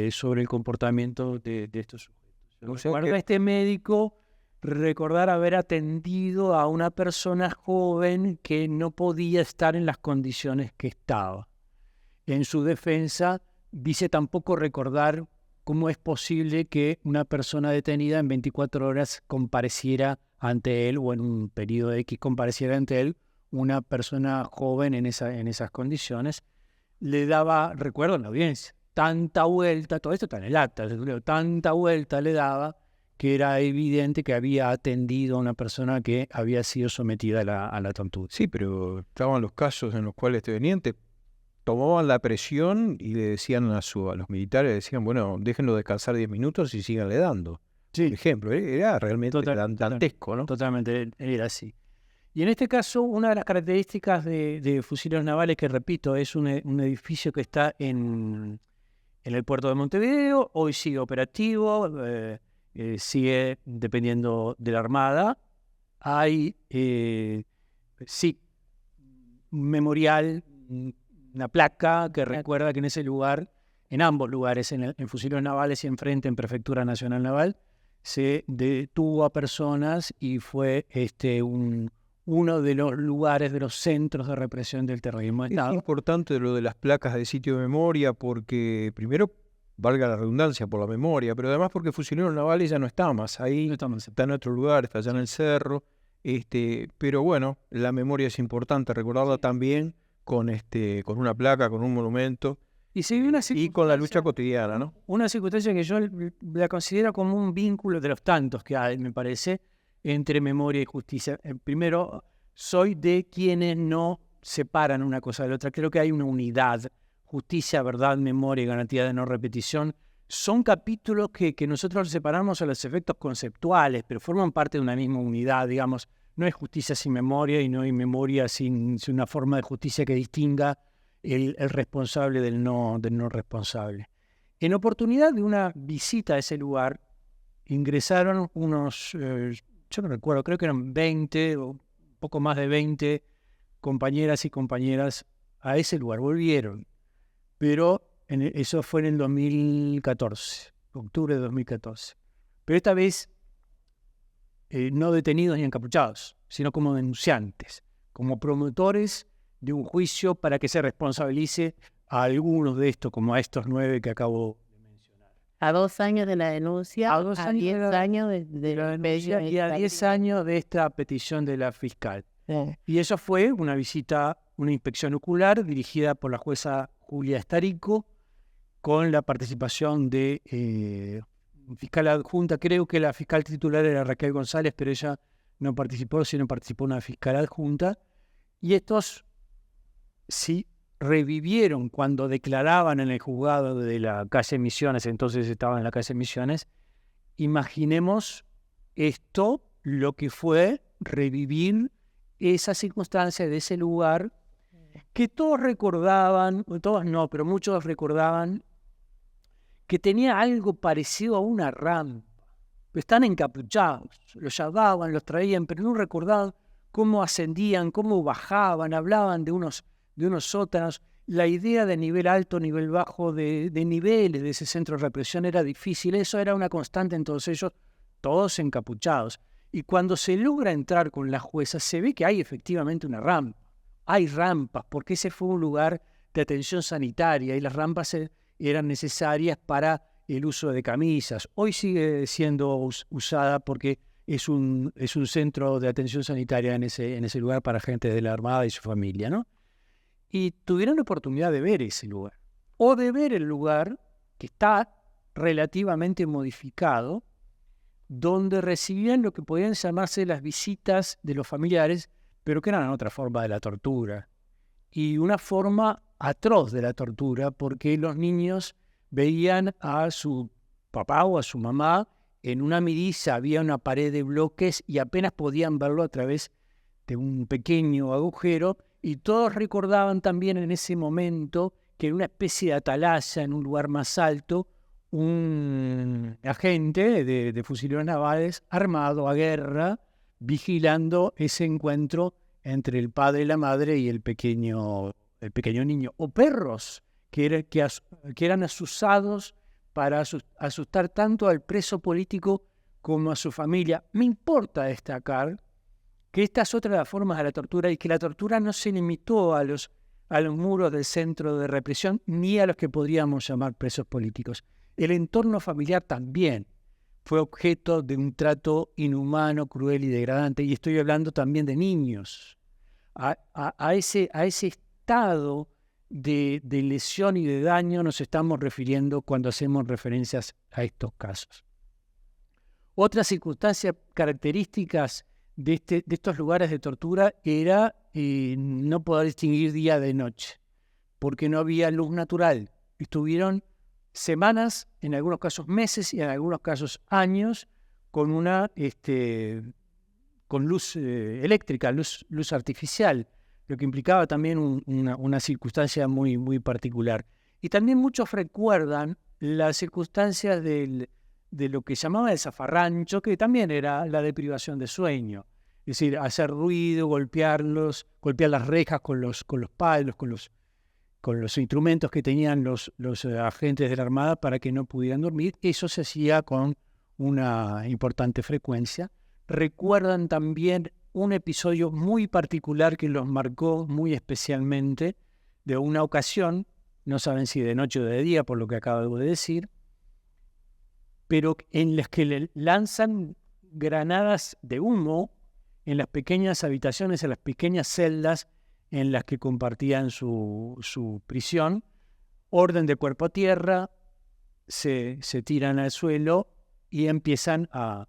sobre el comportamiento de estos sujetos. Recuerda este médico recordar haber atendido a una persona joven que no podía estar en las condiciones que estaba. En su defensa, dice tampoco recordar cómo es posible que una persona detenida en 24 horas compareciera ante él, o en un periodo X compareciera ante él, una persona joven en esas condiciones. Le daba, recuerdo en la audiencia, tanta vuelta, todo esto está en el acta, tanta vuelta le daba que era evidente que había atendido a una persona que había sido sometida a la tortura. Sí, pero estaban los casos en los cuales este teniente tomaban la presión y le decían a los militares, decían, bueno, déjenlo descansar 10 minutos y síganle dando. Sí. Por ejemplo, era realmente dantesco, ¿no? Totalmente, era así. Y en este caso, una de las características de Fusileros Navales, que repito, es un edificio que está en el puerto de Montevideo, hoy sigue operativo, sigue dependiendo de la Armada. Hay, sí, un memorial, una placa que recuerda que en ese lugar, en ambos lugares, en Fusileros Navales y enfrente en Prefectura Nacional Naval, se detuvo a personas y fue uno de los lugares, de los centros de represión del terrorismo de Estado. Es importante lo de las placas de sitio de memoria porque, primero, valga la redundancia por la memoria, pero además porque Fusileros Navales ya no está más ahí, está en otro lugar, está allá en el cerro, pero bueno, la memoria es importante, recordarla también con una placa, con un monumento, y con la lucha cotidiana, ¿no? Una circunstancia que yo la considero como un vínculo de los tantos que hay, me parece, entre memoria y justicia. Primero, soy de quienes no separan una cosa de la otra. Creo que hay una unidad Justicia, Verdad, Memoria y Garantía de No Repetición, son capítulos que nosotros separamos a los efectos conceptuales, pero forman parte de una misma unidad, digamos. No hay justicia sin memoria y no hay memoria sin una forma de justicia que distinga el responsable del no responsable. En oportunidad de una visita a ese lugar, ingresaron unos, yo no recuerdo, creo que eran 20 o poco más de 20 compañeras y compañeras a ese lugar. Volvieron, pero eso fue en el 2014, octubre de 2014. Pero esta vez no detenidos ni encapuchados, sino como denunciantes, como promotores de un juicio para que se responsabilice a algunos de estos, como a estos 9 que acabo de mencionar. A 2 años de la denuncia, A 2 a años 10 años de la denuncia y a 10 años de esta petición de la fiscal. Y eso fue una visita, una inspección ocular dirigida por la jueza Julia Estarico, con la participación de fiscal adjunta. Creo que la fiscal titular era Raquel González, pero ella no participó, sino participó una fiscal adjunta. Y estos sí revivieron cuando declaraban en el juzgado de la calle Misiones, entonces estaban en la calle Misiones. Imaginemos esto, lo que fue revivir esa circunstancia de ese lugar que todos recordaban, todos no, pero muchos recordaban que tenía algo parecido a una rampa. Están encapuchados, los llevaban, los traían, pero no recordaban cómo ascendían, cómo bajaban, hablaban de unos sótanos. La idea de nivel alto, nivel bajo, de niveles de ese centro de represión era difícil. Eso era una constante en todos ellos, todos encapuchados. Y cuando se logra entrar con la jueza, se ve que hay efectivamente una rampa. Hay rampas, porque ese fue un lugar de atención sanitaria y las rampas eran necesarias para el uso de camisas. Hoy sigue siendo usada porque es un centro de atención sanitaria en ese lugar para gente de la Armada y su familia, ¿no? Y tuvieron la oportunidad de ver ese lugar, o de ver el lugar que está relativamente modificado, donde recibían lo que podían llamarse las visitas de los familiares, pero que eran otra forma de la tortura, y una forma atroz de la tortura, porque los niños veían a su papá o a su mamá en una milicia, había una pared de bloques y apenas podían verlo a través de un pequeño agujero, y todos recordaban también en ese momento que en una especie de atalaya, en un lugar más alto, un agente de fusileros navales armado a guerra, vigilando ese encuentro entre el padre y la madre y el pequeño niño, o perros que eran asusados para asustar tanto al preso político como a su familia. Me importa destacar que esta es otra de las formas de la tortura y que la tortura no se limitó a los muros del centro de represión ni a los que podríamos llamar presos políticos. El entorno familiar también fue objeto de un trato inhumano, cruel y degradante, y estoy hablando también de niños. A ese estado de lesión y de daño nos estamos refiriendo cuando hacemos referencias a estos casos. Otras circunstancias características de estos lugares de tortura era no poder distinguir día de noche, porque no había luz natural. Estuvieron semanas, en algunos casos meses y en algunos casos años, con luz eléctrica, luz artificial, lo que implicaba también una circunstancia muy, muy particular. Y también muchos recuerdan las circunstancias de lo que llamaba el zafarrancho, que también era la deprivación de sueño. Es decir, hacer ruido, golpear las rejas con los palos, con los instrumentos que tenían los agentes de la Armada para que no pudieran dormir. Eso se hacía con una importante frecuencia. Recuerdan también un episodio muy particular que los marcó muy especialmente, de una ocasión, no saben si de noche o de día, por lo que acabo de decir, pero en las que le lanzan granadas de humo en las pequeñas habitaciones, en las pequeñas celdas en las que compartían su prisión. Orden de cuerpo a tierra, se tiran al suelo y empiezan a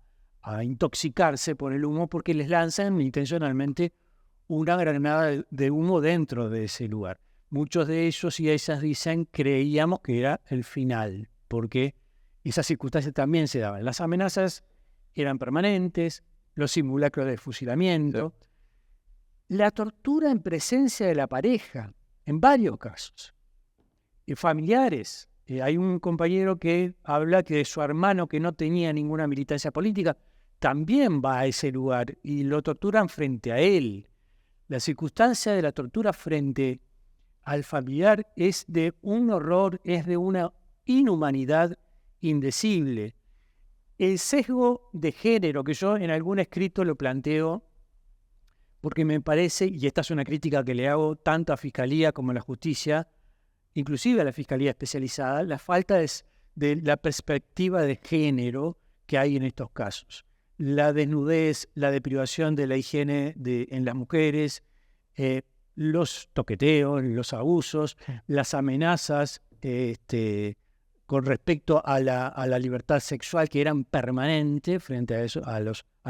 intoxicarse por el humo, porque les lanzan intencionalmente una granada de humo dentro de ese lugar. muchos de ellos y ellas dicen creíamos que era el final, porque esas circunstancias también se daban. Las amenazas eran permanentes, los simulacros de fusilamiento, la tortura en presencia de la pareja, en varios casos, y familiares. Hay un compañero que habla que de su hermano, que no tenía ninguna militancia política, también va a ese lugar y lo torturan frente a él. La circunstancia de la tortura frente al familiar es de un horror, es de una inhumanidad indecible. El sesgo de género, que yo en algún escrito lo planteo, porque me parece, y esta es una crítica que le hago tanto a Fiscalía como a la Justicia, inclusive a la Fiscalía Especializada, la falta de la perspectiva de género que hay en estos casos. La desnudez, la deprivación de la higiene en las mujeres, los toqueteos, los abusos, las amenazas con respecto a la libertad sexual, que eran permanentes frente a eso, a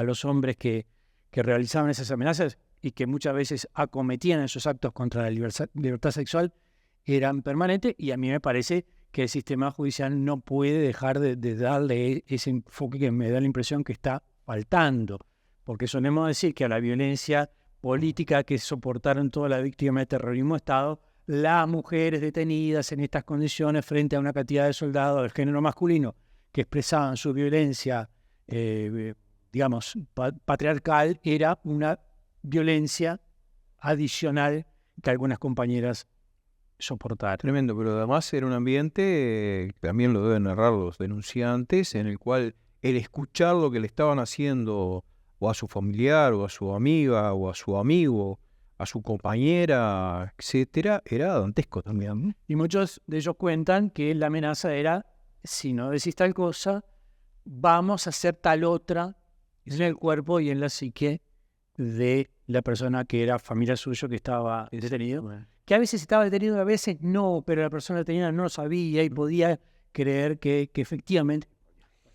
los hombres que realizaban esas amenazas y que muchas veces acometían esos actos contra la libertad sexual, eran permanentes, y a mí me parece que el sistema judicial no puede dejar de darle ese enfoque que me da la impresión que está faltando, porque solemos decir que a la violencia política que soportaron todas las víctimas de terrorismo de Estado, las mujeres detenidas en estas condiciones frente a una cantidad de soldados del género masculino que expresaban su violencia, digamos, patriarcal, era una violencia adicional que algunas compañeras soportaron. Tremendo, pero además era un ambiente, también lo deben narrar los denunciantes, en el cual el escuchar lo que le estaban haciendo o a su familiar, o a su amiga, o a su amigo, a su compañera, etcétera, era dantesco también. Y muchos de ellos cuentan que la amenaza era, si no decís tal cosa, vamos a hacer tal otra en el cuerpo y en la psique de la persona que era familiar suyo, que estaba detenido. Bueno. Que a veces estaba detenido, a veces no, pero la persona detenida no lo sabía y podía creer que efectivamente...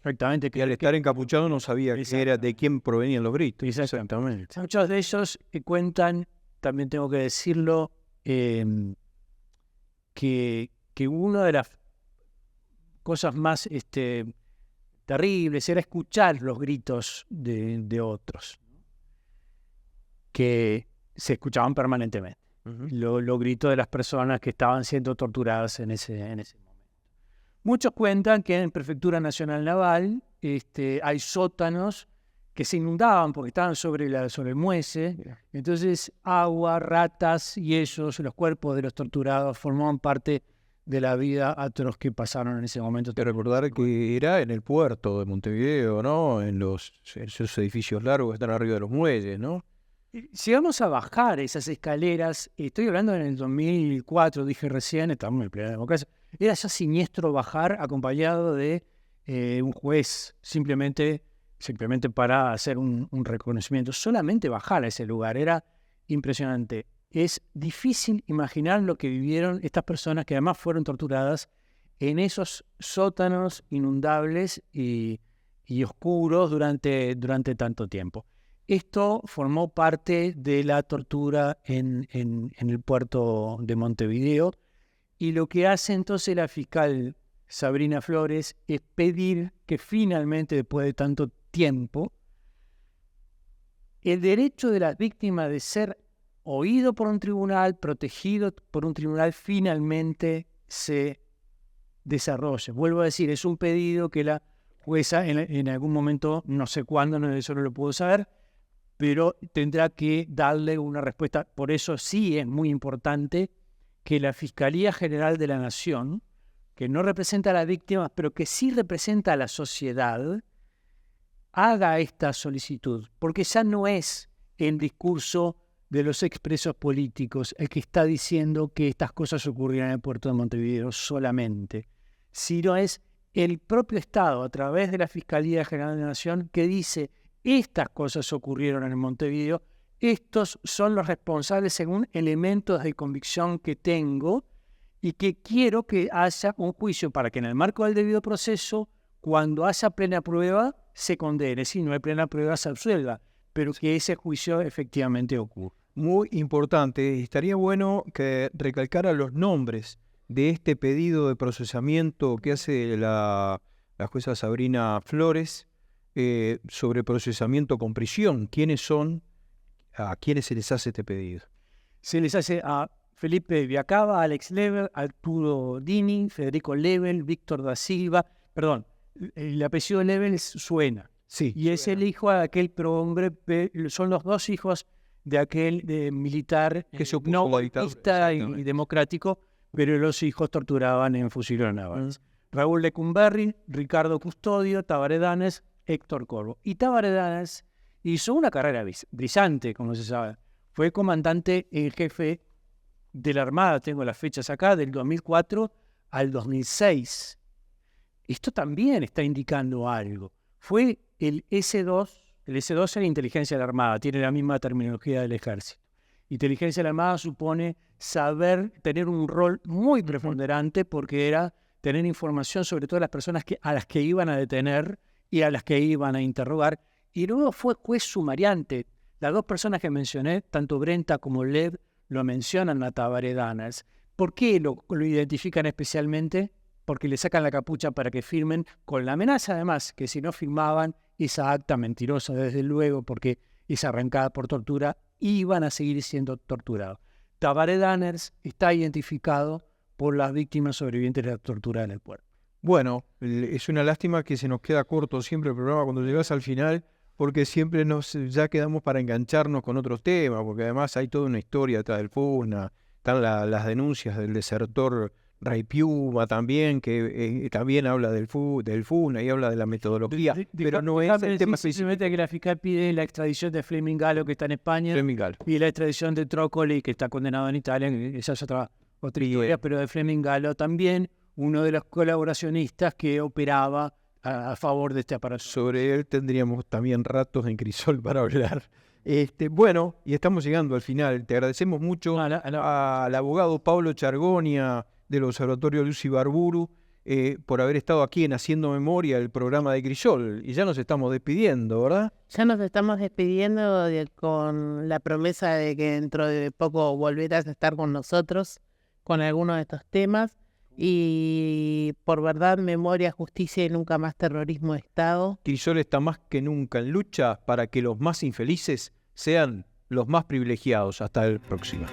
Perfectamente. Y al estar encapuchado no sabía qué era, de quién provenían los gritos. Exactamente. Muchos de ellos cuentan, también tengo que decirlo, que una de las cosas más terribles era escuchar los gritos de otros, que se escuchaban permanentemente. Los gritos de las personas que estaban siendo torturadas en ese momento. Muchos cuentan que en Prefectura Nacional Naval hay sótanos que se inundaban porque estaban sobre el muelle. Entonces agua, ratas y ellos, los cuerpos de los torturados, formaban parte de la vida atroz que pasaron en ese momento. Hay que recordar que era en el puerto de Montevideo, ¿no? En esos edificios largos que están arriba de los muelles, ¿no? Llegamos a bajar esas escaleras, estoy hablando en el 2004, dije recién, estamos en plena democracia. Era ya siniestro bajar acompañado de un juez, simplemente para hacer un reconocimiento. Solamente bajar a ese lugar era impresionante. Es difícil imaginar lo que vivieron estas personas que además fueron torturadas en esos sótanos inundables y oscuros durante tanto tiempo. Esto formó parte de la tortura en el puerto de Montevideo. Y lo que hace entonces la fiscal Sabrina Flores es pedir que finalmente, después de tanto tiempo, el derecho de las víctimas de ser oído por un tribunal, protegido por un tribunal, finalmente se desarrolle. Vuelvo a decir, es un pedido que la jueza en algún momento, no sé cuándo, eso no lo puedo saber, pero tendrá que darle una respuesta. Por eso sí es muy importante que la Fiscalía General de la Nación, que no representa a las víctimas, pero que sí representa a la sociedad, haga esta solicitud, porque ya no es el discurso de los expresos políticos el que está diciendo que estas cosas ocurrieron en el puerto de Montevideo solamente, sino es el propio Estado, a través de la Fiscalía General de la Nación, que dice estas cosas ocurrieron en Montevideo. Estos son los responsables según elementos de convicción que tengo y que quiero que haya un juicio para que en el marco del debido proceso, cuando haya plena prueba, se condene. Si no hay plena prueba, se absuelva, pero que ese juicio efectivamente ocurra. muy importante. Estaría bueno que recalcara los nombres de este pedido de procesamiento que hace la jueza Sabrina Flores sobre procesamiento con prisión. ¿Quiénes son? ¿A quiénes se les hace este pedido? Se les hace a Felipe Viacaba, Alex Lever, Arturo Dini, Federico Lebel, Víctor da Silva. Perdón, el apellido Lebel suena. Sí. Y es el hijo de aquel prohombre, son los dos hijos de aquel militar Que se opuso no a la dictadura, golpista y exactamente. democrático, pero los hijos torturaban en fusiles navales. Raúl Lecumberri, Ricardo Custodio, Tabaré Danes, Héctor Corvo. Y Tabaré Danes hizo una carrera brillante, como se sabe. Fue comandante en jefe de la Armada, tengo las fechas acá, del 2004 al 2006. Esto también está indicando algo. Fue el S2 es la inteligencia de la Armada, tiene la misma terminología del Ejército. Inteligencia de la Armada supone saber, tener un rol muy preponderante porque era tener información sobre todas las personas a las que iban a detener y a las que iban a interrogar. Y luego fue juez sumariante. Las dos personas que mencioné, tanto Brenta como Lev, lo mencionan a Tabaré Danes. ¿Por qué lo identifican especialmente? Porque le sacan la capucha para que firmen, con la amenaza además que si no firmaban esa acta mentirosa, desde luego, porque es arrancada por tortura, iban a seguir siendo torturados. Tabaré Danes está identificado por las víctimas sobrevivientes de la tortura en el puerto. Bueno, es una lástima que se nos queda corto siempre el programa cuando llegas al final, porque siempre ya quedamos para engancharnos con otros temas, porque además hay toda una historia detrás del FUNA, están las denuncias del desertor Ray Piuma también, que también habla del FUNA y habla de la metodología, pero no es el tema Simplemente que la fiscal pide la extradición de Fleming Galo, que está en España, y la extradición de Trócoli, que está condenado en Italia, esa es otra historia, pero de Fleming Galo también, uno de los colaboracionistas que operaba a favor de este aparato. Sobre él tendríamos también ratos en Crisol para hablar. Bueno, y estamos llegando al final. Te agradecemos mucho al abogado Pablo Chargonia del Observatorio Luz Ibarburu por haber estado aquí en Haciendo Memoria, el programa de Crisol. Y ya nos estamos despidiendo, ¿verdad? Ya nos estamos despidiendo con la promesa de que dentro de poco volverás a estar con nosotros con algunos de estos temas. Y por verdad, memoria, justicia y nunca más terrorismo de Estado. Crisol está más que nunca en lucha para que los más infelices sean los más privilegiados. Hasta el próximo.